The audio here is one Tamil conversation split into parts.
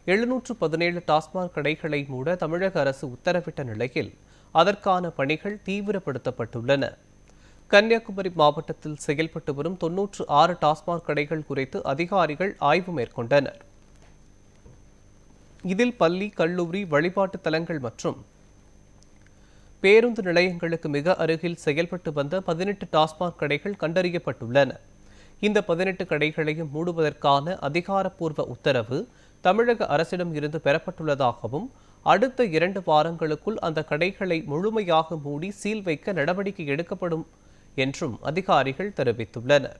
717 டாஸ்மாக் கடைகளை மூட தமிழக அரசு உத்தரவிட்ட நிலையில் அதற்கான பணிகள் தீவிரப்படுத்தப்பட்டுள்ளன. கன்னியாகுமரி மாவட்டத்தில் செயல்பட்டு வரும் 96 டாஸ்மாக் கடைகள் குறித்து அதிகாரிகள் ஆய்வு மேற்கொண்டனர். இதில் பள்ளி, கல்லூரி, வழிபாட்டு தலங்கள் மற்றும் பேருந்து நிலையங்களுக்கு மிக அருகில் செயல்பட்டு வந்த 18 டாஸ்மாக் கடைகள் கண்டறியப்பட்டுள்ளன. இந்த 18 கடைகளையும் மூடுவதற்கான அதிகாரப்பூர்வ உத்தரவு தமிழக அரசிடம் இருந்து பெறப்பட்டுள்ளதாகவும், அடுத்த 2 வாரங்களுக்குள் அந்த கடைகளை முழுமையாக மூடி சீல் வைக்க நடவடிக்கை எடுக்கப்படும் என்றும் அதிகாரிகள் தெரிவித்துள்ளனர்.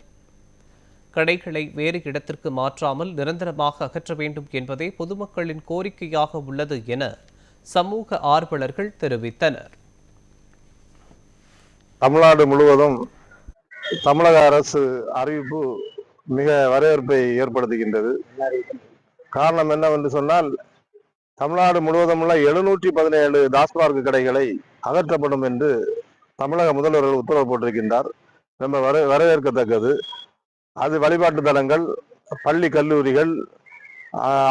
கடைகளை வேறு இடத்திற்கு மாற்றாமல் நிரந்தரமாக அகற்ற வேண்டும் என்பதே பொதுமக்களின் கோரிக்கையாக உள்ளது என சமூக ஆர்வலர்கள் தெரிவித்தனர். தமிழ்நாடு முழுவதும் தமிழக அரசு அறிவிப்பு மிக வரவேற்பை ஏற்படுத்துகின்றது. காரணம் என்னவென்று சொன்னால், தமிழ்நாடு முழுவதும் உள்ள 717 டாஸ்மாக் கடைகளை அகற்றப்படும் என்று தமிழக முதல்வர்கள் உத்தரவு போட்டிருக்கின்றார். ரொம்ப வரவேற்கத்தக்கது. அது வழிபாட்டு தலங்கள், பள்ளி, கல்லூரிகள்,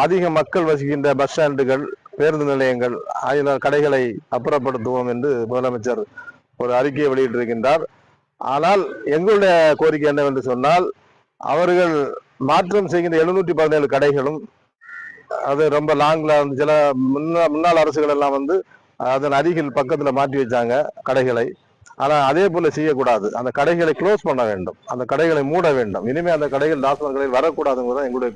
அதிக மக்கள் வசிக்கின்ற பஸ் ஸ்டாண்டுகள், பேருந்து நிலையங்கள் ஆகிய கடைகளை அப்புறப்படுத்துவோம் என்று முதலமைச்சர் ஒரு அறிக்கையை வெளியிட்டிருக்கின்றார். ஆனால் எங்களுடைய கோரிக்கை என்னவென்று சொன்னால், அவர்கள் மாற்றம் செய்கின்ற 717 கடைகளும் அது ரொம்ப லாங்ல சில முன்னாள் அரசுகள் எல்லாம் அதன் அருகில் பக்கத்துல மாற்றி வச்சாங்க கடைகளை. ஆனா அதே போல செய்யக்கூடாது. அந்த கடைகளை க்ளோஸ் பண்ண வேண்டும், அந்த கடைகளை மூட வேண்டும். இனிமே அந்த கடைகள் டாஸ்மாக் கடைகள் வரக்கூடாதுங்கிறது எங்களுடைய